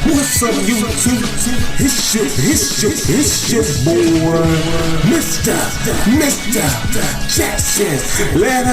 What's up, YouTube? It's your boy, Mr. Jackson. Let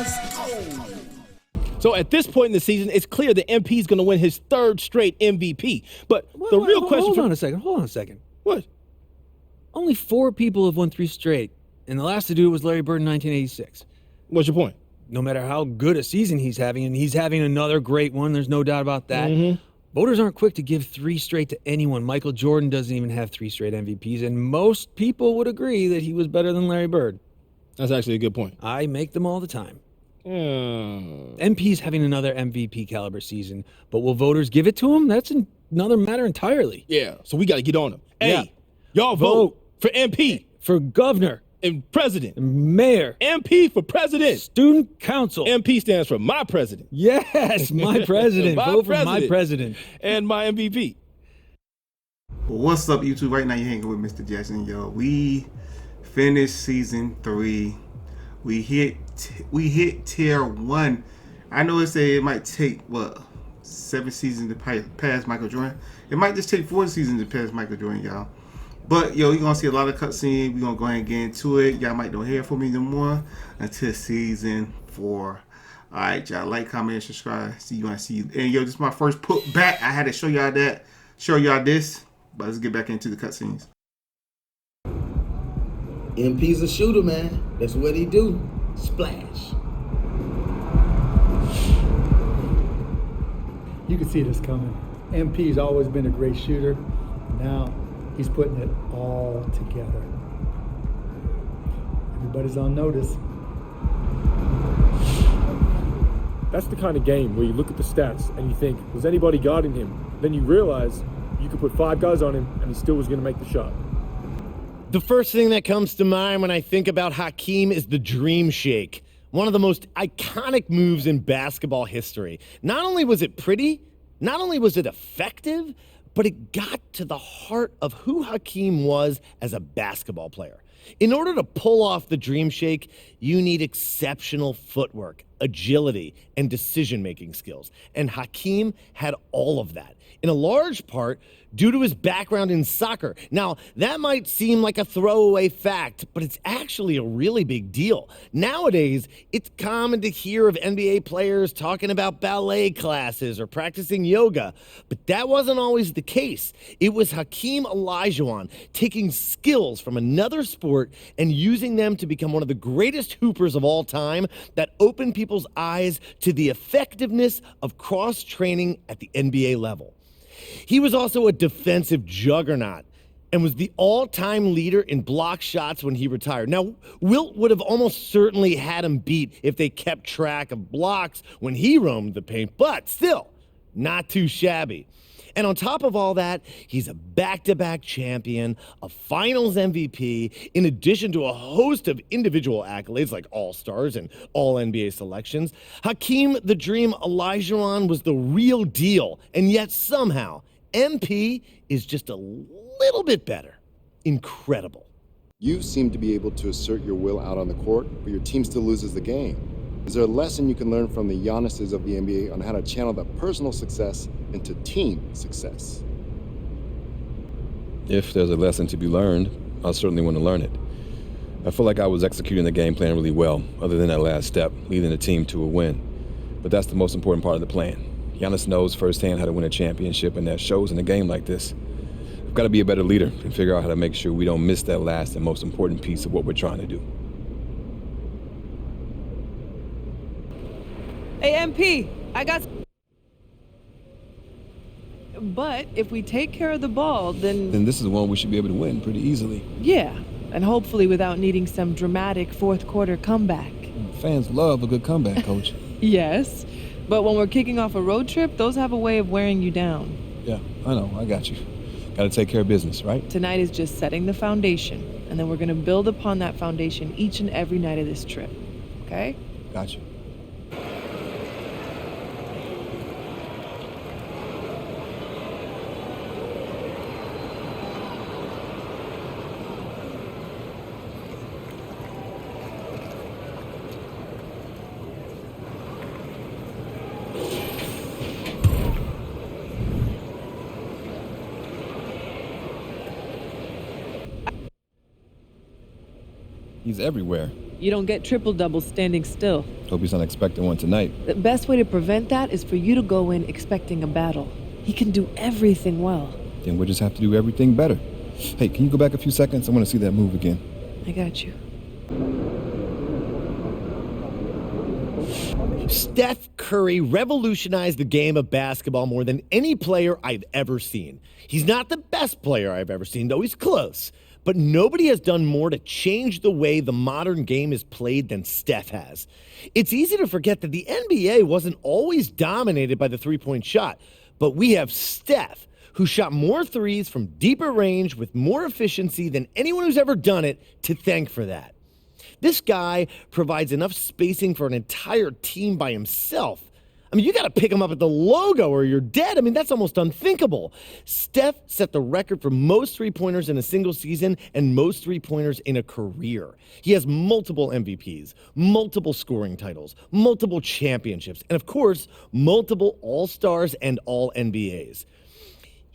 us go. So at this point in the season, it's clear that MP is going to win his third straight MVP. But the real question... Hold on a second. What? Only 4 people have won 3 straight, and the last to do it was Larry Bird in 1986. What's your point? No matter how good a season he's having, and he's having another great one, there's no doubt about that. Voters aren't quick to give 3 straight to anyone. Michael Jordan doesn't even have 3 straight MVPs, and most people would agree that he was better than Larry Bird. That's actually a good point. I make them all the time. MP's having another MVP caliber season, but will voters give it to him? That's another matter entirely. Yeah, so we got to get on him. Yeah. Hey, y'all vote for MP. For governor. And president. And mayor. MP for president. Student council. MP stands for my president. Yes, my president. Vote for my president. And my MVP. What's up, YouTube? Right now you're hanging with Mr. Jackson, yo. We finished season 3. We hit tier 1. I know it might take 7 seasons to pass Michael Jordan. It might just take 4 seasons to pass Michael Jordan, y'all. But yo, you're gonna see a lot of cutscenes. We're gonna go ahead and get into it. Y'all might don't hear from me no more until season 4. Alright, y'all, like, comment, and subscribe. See you. And yo, this is my first put back. I had to show y'all this. But let's get back into the cutscenes. MP's a shooter, man. That's what he do. Splash. You can see this coming. MP's always been a great shooter. Now he's putting it all together. Everybody's on notice. That's the kind of game where you look at the stats and you think, was anybody guarding him? Then you realize you could put 5 guys on him and he still was going to make the shot. The first thing that comes to mind when I think about Hakeem is the Dream Shake, one of the most iconic moves in basketball history. Not only was it pretty, not only was it effective, but it got to the heart of who Hakeem was as a basketball player. In order to pull off the Dream Shake, you need exceptional footwork, agility, and decision-making skills. And Hakeem had all of that, in a large part due to his background in soccer. Now, that might seem like a throwaway fact, but it's actually a really big deal. Nowadays, it's common to hear of NBA players talking about ballet classes or practicing yoga, but that wasn't always the case. It was Hakeem Olajuwon taking skills from another sport and using them to become one of the greatest hoopers of all time that opened people's eyes to the effectiveness of cross-training at the NBA level. He was also a defensive juggernaut and was the all-time leader in block shots when he retired. Now, Wilt would have almost certainly had him beat if they kept track of blocks when he roamed the paint, but still, not too shabby. And on top of all that, he's a back-to-back champion, a finals MVP, in addition to a host of individual accolades like All-Stars and All-NBA selections. Hakeem the Dream Olajuwon was the real deal, and yet somehow, MP is just a little bit better. Incredible. You seem to be able to assert your will out on the court, but your team still loses the game. Is there a lesson you can learn from the Giannis's of the NBA on how to channel that personal success into team success? If there's a lesson to be learned, I certainly want to learn it. I feel like I was executing the game plan really well, other than that last step, leading the team to a win. But that's the most important part of the plan. Giannis knows firsthand how to win a championship, and that shows in a game like this. I've got to be a better leader and figure out how to make sure we don't miss that last and most important piece of what we're trying to do. Hey, MP, I got... But if we take care of the ball, then this is one we should be able to win pretty easily. Yeah, and hopefully without needing some dramatic fourth quarter comeback. Fans love a good comeback, Coach. Yes, but when we're kicking off a road trip, those have a way of wearing you down. Yeah, I know, I got you. Got to take care of business, right? Tonight is just setting the foundation, and then we're going to build upon that foundation each and every night of this trip, okay? Got you. He's everywhere. You don't get triple-doubles standing still. Hope he's not expecting one tonight. The best way to prevent that is for you to go in expecting a battle. He can do everything well. Then we'll just have to do everything better. Hey, can you go back a few seconds? I want to see that move again. I got you. Steph Curry revolutionized the game of basketball more than any player I've ever seen. He's not the best player I've ever seen, though he's close. But nobody has done more to change the way the modern game is played than Steph has. It's easy to forget that the NBA wasn't always dominated by the three-point shot, but we have Steph, who shot more threes from deeper range with more efficiency than anyone who's ever done it, to thank for that. This guy provides enough spacing for an entire team by himself. I mean, you got to pick him up at the logo or you're dead. I mean, that's almost unthinkable. Steph set the record for most three-pointers in a single season and most three-pointers in a career. He has multiple MVPs, multiple scoring titles, multiple championships, and of course, multiple All-Stars and All-NBAs.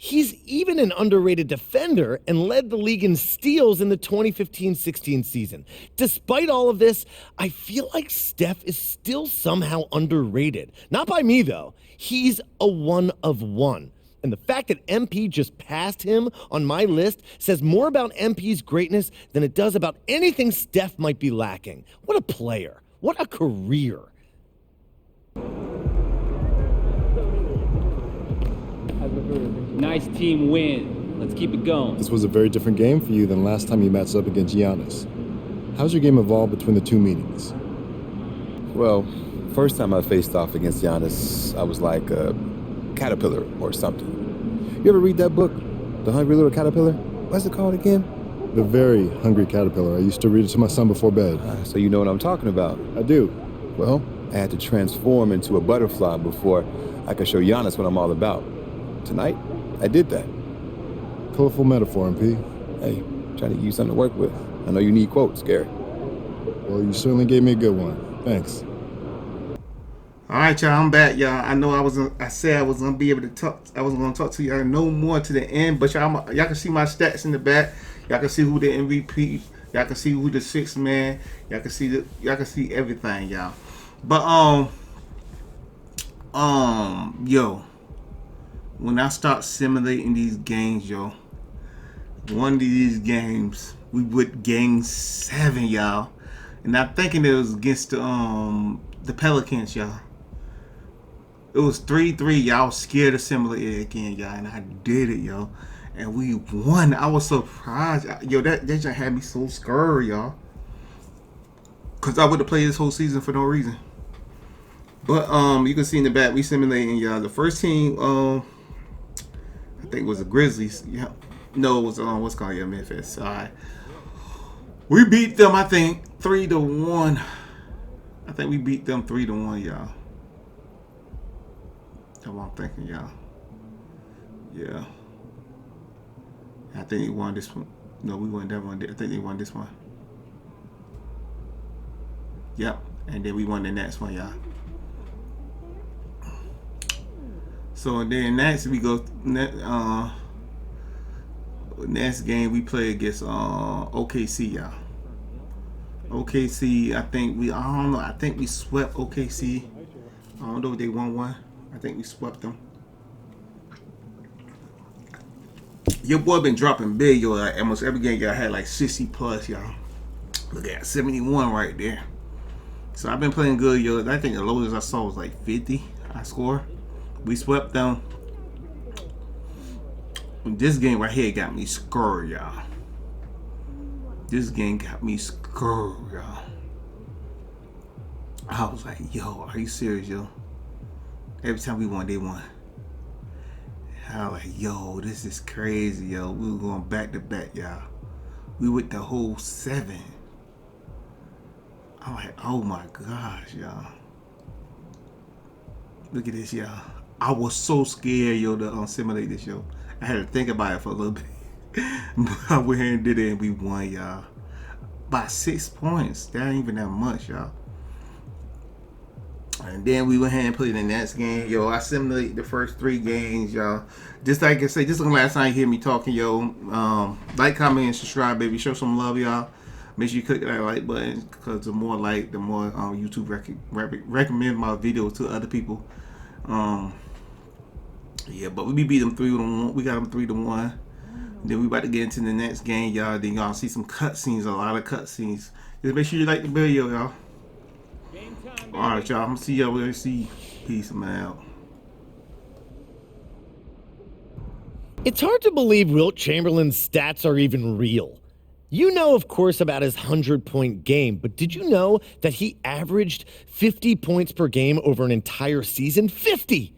He's even an underrated defender and led the league in steals in the 2015-16 season. Despite all of this, I feel like Steph is still somehow underrated. Not by me, though. He's a one of one. And the fact that MP just passed him on my list says more about MP's greatness than it does about anything Steph might be lacking. What a player. What a career. Nice team win. Let's keep it going. This was a very different game for you than last time you matched up against Giannis. How's your game evolved between the two meetings? Well, first time I faced off against Giannis, I was like a caterpillar or something. You ever read that book, The Hungry Little Caterpillar? What's it called again? The Very Hungry Caterpillar. I used to read it to my son before bed. So you know what I'm talking about. I do. Well, I had to transform into a butterfly before I could show Giannis what I'm all about. Tonight, I did that. Colorful metaphor, MP. Hey, trying to use something to work with. I know you need quotes, Gary. Well, you certainly gave me a good one. Thanks. All right, y'all. I'm back, y'all. I know I said I was gonna be able to talk. I was gonna talk to y'all no more to the end, but y'all can see my stats in the back. Y'all can see who the MVP. Y'all can see who the sixth man. Y'all can see everything, y'all. But yo, when I start simulating these games, yo, one of these games we would game 7, y'all, and I'm thinking it was against the Pelicans, y'all. It was 3-3, y'all. I was scared to simulate it again, y'all, and I did it, yo. And we won. I was surprised. Yo, that just had me so scared, y'all. Because I would have played this whole season for no reason. But you can see in the back, we simulating, y'all. The first team, I think it was the Grizzlies. Yeah. No, it was, what's called, yeah, Memphis. All right. We beat them, I think, 3-1. I think we beat them 3-1, y'all. That's what I'm thinking, y'all. Yeah. I think they won this one. No, we won that one. I think they won this one. Yep. And then we won the next one, y'all. So then next we go next game we play against OKC, y'all. OKC, I don't know. I think we swept OKC. I don't know if they won one. I think we swept them. Your boy been dropping big, yo. Like almost every game y'all had like 60 plus, y'all. Look at 71 right there. So I've been playing good, yo. I think the lowest I saw was like 50. I score. We swept them. This game right here got me scared, y'all. This game got me scared, y'all. I was like, yo, are you serious, yo? Every time we won, they won. I was like, yo, this is crazy, yo. We were going back to back, y'all. We went the whole 7. I'm like, oh my gosh, y'all. Look at this, y'all. I was so scared, yo, to simulate this, yo. I had to think about it for a little bit. But I went here and did it, and we won, y'all. By 6 points. That ain't even that much, y'all. And then we went ahead and played the next game. Yo, I simulated the first 3 games, y'all. Just like I say, this is the last time you hear me talking, yo. Like, comment, and subscribe, baby. Show some love, y'all. Make sure you click that like button, because the more like, the more YouTube recommend my videos to other people. Yeah, but we beat them 3-1. We got them 3-1. Then we about to get into the next game, y'all. Then y'all see some cutscenes, a lot of cutscenes. Just make sure you like the video, y'all. All right, y'all. I'm gonna see y'all when I see. Peace, I'm out. It's hard to believe Wilt Chamberlain's stats are even real. You know, of course, about his 100-point game, but did you know that he averaged 50 points per game over an entire season? 50!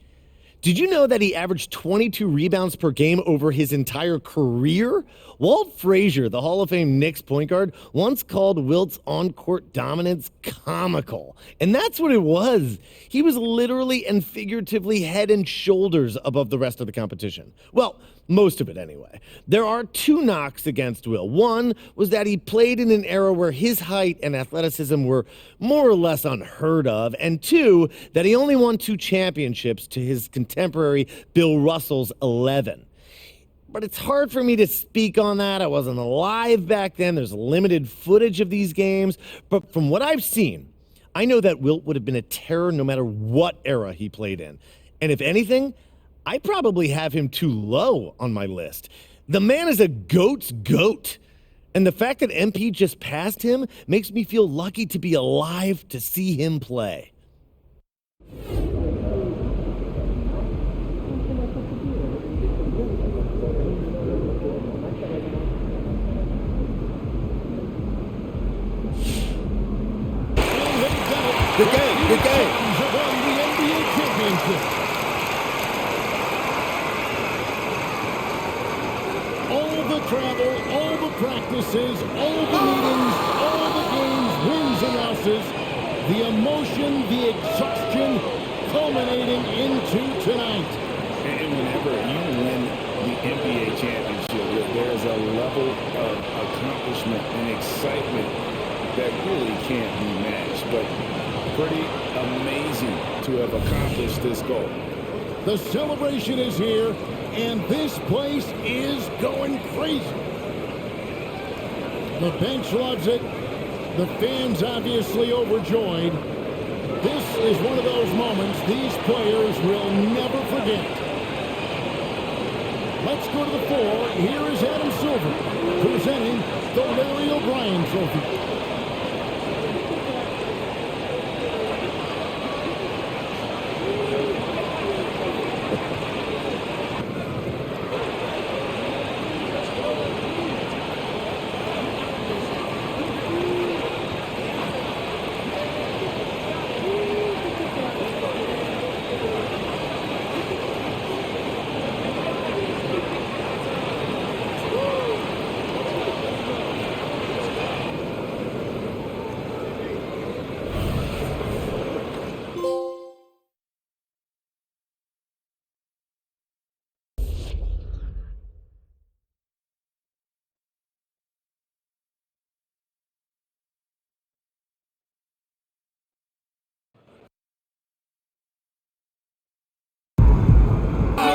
Did you know that he averaged 22 rebounds per game over his entire career? Walt Frazier, the Hall of Fame Knicks point guard, once called Wilt's on-court dominance comical. And that's what it was. He was literally and figuratively head and shoulders above the rest of the competition. Well, most of it anyway. There are two knocks against Will. One was that he played in an era where his height and athleticism were more or less unheard of. And two, that he only won 2 championships to his contemporary Bill Russell's 11. But it's hard for me to speak on that. I wasn't alive back then. There's limited footage of these games. But from what I've seen, I know that Wilt would have been a terror no matter what era he played in. And if anything, I probably have him too low on my list. The man is a GOAT's GOAT. And the fact that MP just passed him makes me feel lucky to be alive to see him play. Good game, good game. Have won the NBA championship. All the travel, all the practices, all the meetings, all the games, wins and losses, the emotion, the exhaustion, culminating into tonight. And whenever you win the NBA championship, there's a level of accomplishment and excitement that really can't be matched. But pretty amazing to have accomplished this goal. The celebration is here, and this place is going crazy. The bench loves it. The fans obviously overjoyed. This is one of those moments these players will never forget. Let's go to the floor. Here is Adam Silver presenting the Larry O'Brien Trophy.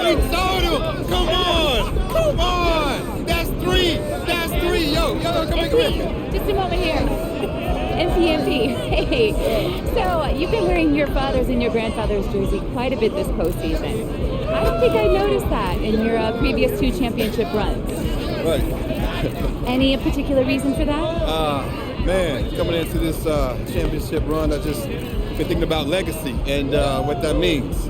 Come on! Come on! That's three! That's three! Yo, come here. Just a moment here. MP. Hey. So, you've been wearing your father's and your grandfather's jersey quite a bit this postseason. I don't think I noticed that in your previous 2 championship runs. Right. Any particular reason for that? Man, coming into this championship run, I just been thinking about legacy and what that means.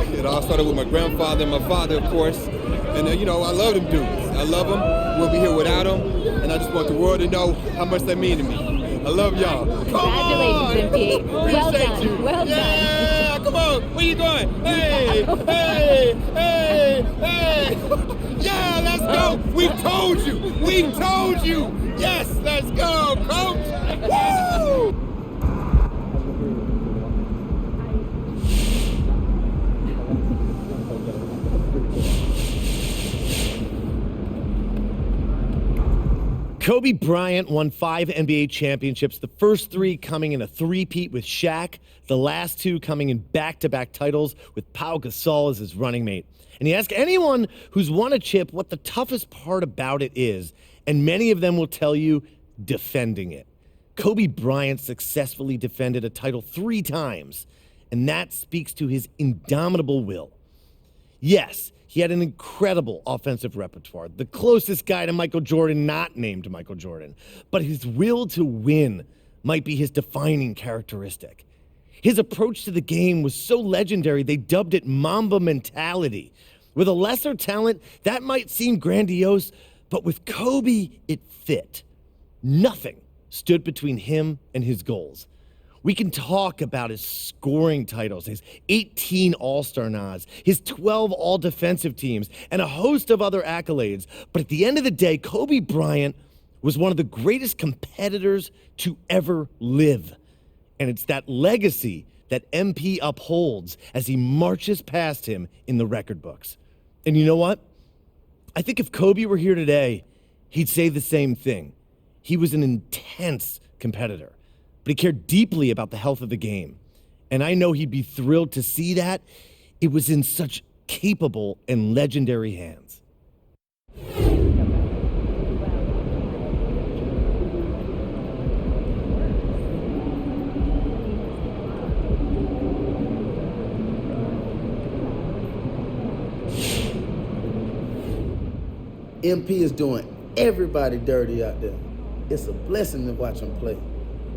It all started with my grandfather and my father, of course. And, I love them dudes. I love them. We'll be here without them. And I just want the world to know how much they mean to me. I love y'all. Congratulations, MP. Well done. You. Well done. Yeah, come on. Where you going? Hey, hey. Yeah, let's go. We told you. Yes, let's go, coach. Woo! Kobe Bryant won 5 NBA championships, the first 3 coming in a three-peat with Shaq, the last 2 coming in back-to-back titles with Pau Gasol as his running mate. And you ask anyone who's won a chip what the toughest part about it is, and many of them will tell you defending it. Kobe Bryant successfully defended a title 3 times, and that speaks to his indomitable will. Yes, he had an incredible offensive repertoire, the closest guy to Michael Jordan not named Michael Jordan, but his will to win might be his defining characteristic. His approach to the game was so legendary they dubbed it Mamba mentality. With a lesser talent, that might seem grandiose, but with Kobe, it fit. Nothing stood between him and his goals. We can talk about his scoring titles, his 18 All-Star nods, his 12 All-Defensive teams, and a host of other accolades. But at the end of the day, Kobe Bryant was one of the greatest competitors to ever live. And it's that legacy that MP upholds as he marches past him in the record books. And you know what? I think if Kobe were here today, he'd say the same thing. He was an intense competitor, but he cared deeply about the health of the game. And I know he'd be thrilled to see that it was in such capable and legendary hands. MP is doing everybody dirty out there. It's a blessing to watch him play.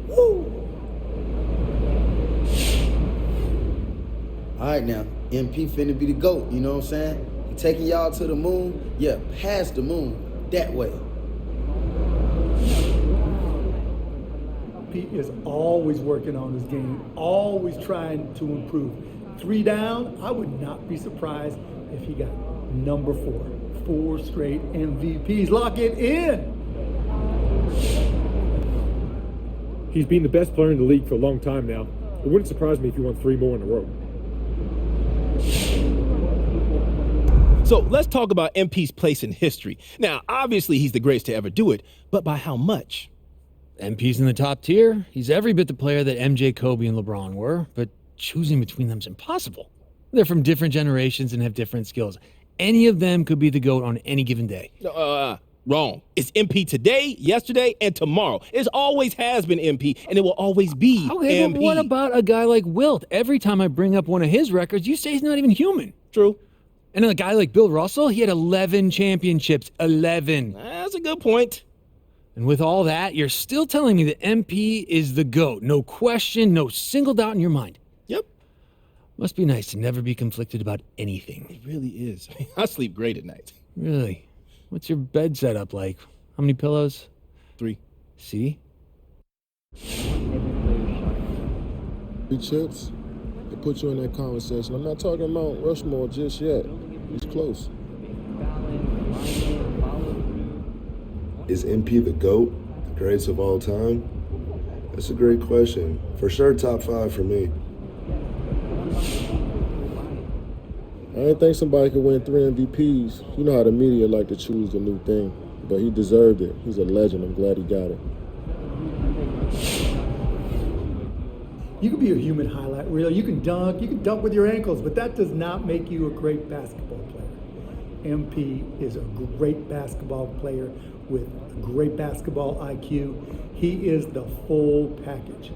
Woo! All right now, MP finna be the GOAT, you know what I'm saying? He taking y'all to the moon, yeah, past the moon, that way. MP is always working on his game, always trying to improve. 3 down, I would not be surprised if he got number 4. 4 straight MVPs. Lock it in. He's been the best player in the league for a long time now. It wouldn't surprise me if he won 3 more in a row. So let's talk about MP's place in history. Now, obviously, he's the greatest to ever do it, but by how much? MP's in the top tier. He's every bit the player that MJ, Kobe, and LeBron were, but choosing between them is impossible. They're from different generations and have different skills. Any of them could be the GOAT on any given day. Wrong. It's MP today, yesterday, and tomorrow. It always has been MP, and it will always be Okay, MP. but what about a guy like Wilt? Every time I bring up one of his records, you say he's not even human. True. And a guy like Bill Russell, he had 11 championships. 11. That's a good point. And with all that, you're still telling me that MP is the GOAT. No question, no single doubt in your mind. Yep. Must be nice to never be conflicted about anything. It really is. I sleep great at night. Really? What's your bed setup like? How many pillows? 3. See? 3 chips, they put you in that conversation. I'm not talking about Rushmore just yet. He's close. Is MP the GOAT, the greatest of all time? That's a great question. For sure, top 5 for me. I didn't think somebody could win 3 MVPs. You know how the media like to choose the new thing, but he deserved it. He's a legend. I'm glad he got it. You can be a human highlight reel. You can dunk with your ankles, but that does not make you a great basketball player. MP is a great basketball player with a great basketball IQ. He is the full package.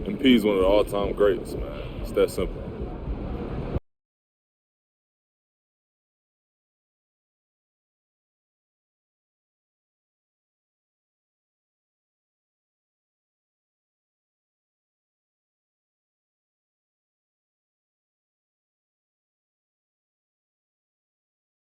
MP is one of the all-time greats, man. It's that simple.